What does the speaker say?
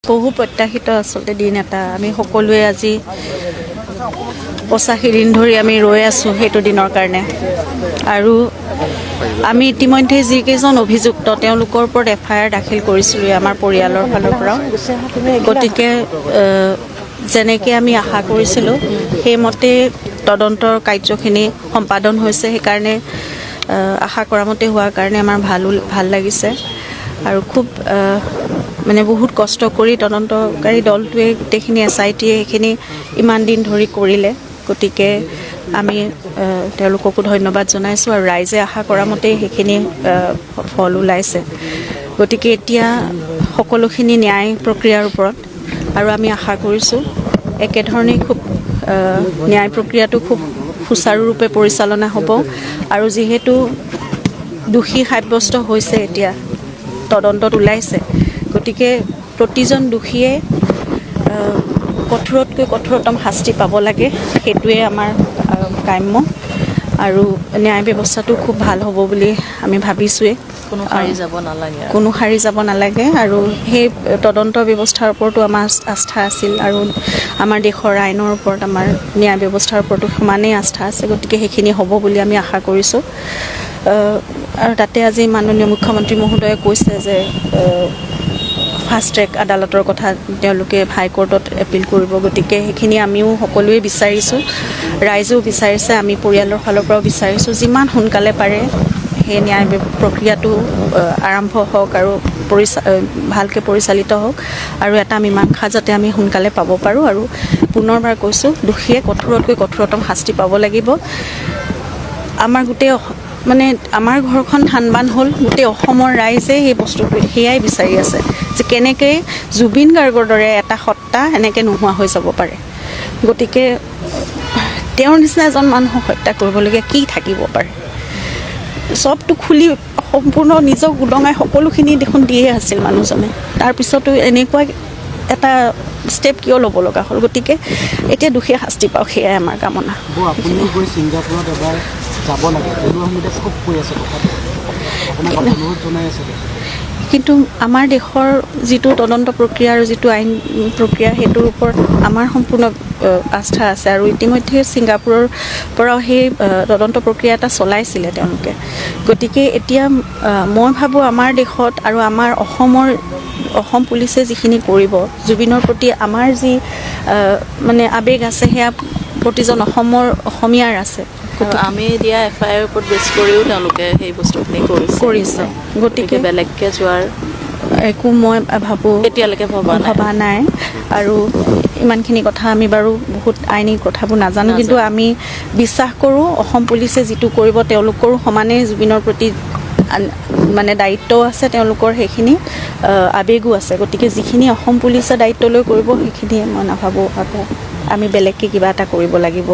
বহু প্ৰত্যাশিত আচলতে দিন এটা আমি সকলোৱে আজি 85 দিন ধৰি আমি ৰৈ আছো সেইটো দিনৰ কাৰণে আৰু আমি ইতিমধ্যে যিকেইজন অভিযুক্ত তেওঁলোকৰ ওপৰত এফআইআৰ দাখিল কৰিছিলোঁ আমাৰ পৰিয়ালৰ ফালৰ পৰা গতিকে যেনেকৈ আমি আশা কৰিছিলোঁ সেইমতে তদন্তৰ কাৰ্যখিনি সম্পাদন হৈছে সেইকাৰণে আশা কৰা মতে হোৱাৰ কাৰণে আমাৰ ভাল লাগিছে আৰু খুব মানে বহুত কষ্ট কৰি তদন্তকাৰী দলটোৱে গোটেইখিনি এছআইটিয়ে সেইখিনি ইমান দিন ধৰি কৰিলে গতিকে আমি তেওঁলোককো ধন্যবাদ জনাইছোঁ আৰু ৰাইজে আশা কৰা মতেই সেইখিনি ফল ওলাইছে গতিকে এতিয়া সকলোখিনি ন্যায় প্ৰক্ৰিয়াৰ ওপৰত আৰু আমি আশা কৰিছোঁ একেধৰণেই খুব ন্যায় প্ৰক্ৰিয়াটো খুব সুচাৰুৰূপে পৰিচালনা হ'ব আৰু যিহেতু দোষী সাব্যস্ত হৈছে এতিয়া তদন্তত ওলাইছে গতিকে প্ৰতিজন দোষীয়ে কঠোৰতকৈ কঠোৰতম শাস্তি পাব লাগে সেইটোৱে আমাৰ কাম্য আৰু ন্যায় ব্যৱস্থাটো খুব ভাল হ'ব বুলি আমি ভাবিছোঁৱেই কোনো সাৰি যাব নালাগে আৰু সেই তদন্ত ব্যৱস্থাৰ ওপৰতো আমাৰ আস্থা আছিল আৰু আমাৰ দেশৰ আইনৰ ওপৰত আমাৰ ন্যায় ব্যৱস্থাৰ ওপৰতো সমানেই আস্থা আছে গতিকে সেইখিনি হ'ব বুলি আমি আশা কৰিছোঁ আৰু তাতে আজি মাননীয় মুখ্যমন্ত্ৰী মহোদয়ে কৈছে যে ফাষ্ট ট্ৰেক আদালতৰ কথা তেওঁলোকে হাইকোৰ্টত এপিল কৰিব গতিকে সেইখিনি আমিও সকলোৱে বিচাৰিছোঁ ৰাইজেও বিচাৰিছে আমি পৰিয়ালৰ ফালৰ পৰাও বিচাৰিছোঁ যিমান সোনকালে পাৰে সেই ন্যায় প্ৰক্ৰিয়াটো আৰম্ভ হওক আৰু ভালকৈ পৰিচালিত হওক আৰু এটা মীমাংসা যাতে আমি সোনকালে পাব পাৰোঁ আৰু পুনৰবাৰ কৈছোঁ দোষীয়ে কঠোৰতকৈ কঠোৰতম শাস্তি পাব লাগিব আমাৰ গোটেই মানে আমাৰ ঘৰখন থানবান হ'ল গোটেই অসমৰ ৰাইজে সেই বস্তুটো সেয়াই বিচাৰি আছে যে কেনেকৈ জুবিন গাৰ্গৰ দৰে এটা সত্তা এনেকৈ নোহোৱা হৈ যাব পাৰে গতিকে তেওঁৰ নিচিনা এজন মানুহক হত্যা কৰিবলগীয়া কি থাকিব পাৰে চবটো খুলি সম্পূৰ্ণ নিজক উদঙাই সকলোখিনি দেখোন দিয়ে আছিল মানুহজনে তাৰপিছতো এনেকুৱা এটা ষ্টেপ কিয় ল'ব লগা হ'ল গতিকে এতিয়া দোষীয়ে শাস্তি পাওক সেয়াই আমাৰ কামনা কিন্তু আমাৰ দেশৰ যিটো তদন্ত প্ৰক্ৰিয়া আৰু যিটো আইন প্ৰক্ৰিয়া সেইটোৰ ওপৰত আমাৰ সম্পূৰ্ণ আস্থা আছে আৰু ইতিমধ্যে ছিংগাপুৰৰ পৰাও সেই তদন্ত প্ৰক্ৰিয়া এটা চলাইছিলে তেওঁলোকে গতিকে এতিয়া মই ভাবোঁ আমাৰ দেশত আৰু আমাৰ অসম পুলিচে যিখিনি কৰিব জুবিনৰ প্ৰতি আমাৰ যি মানে আৱেগ আছে সেয়া প্ৰতিজন অসমীয়াৰ আছে আমি দিয়া এফআইআৰ ওপৰত বেছ কৰিও তেওঁলোকে সেই বস্তুখিনি কৰিছে গতিকে বেলেগকৈ যোৱাৰ একো মই ভাবোঁ এতিয়ালৈকে ভবা নাই আৰু ইমানখিনি কথা আমি বাৰু বহুত আইনী কথাবোৰ নাজানো কিন্তু আমি বিশ্বাস কৰোঁ অসম পুলিচে যিটো কৰিব তেওঁলোকৰো সমানে জুবিনৰ প্ৰতি মানে দায়িত্ব আছে তেওঁলোকৰ সেইখিনি আৱেগো আছে গতিকে যিখিনি অসম পুলিচে দায়িত্ব লৈ কৰিব সেইখিনিয়ে মই নাভাবোঁ আমি বেলেগকৈ কিবা এটা কৰিব লাগিব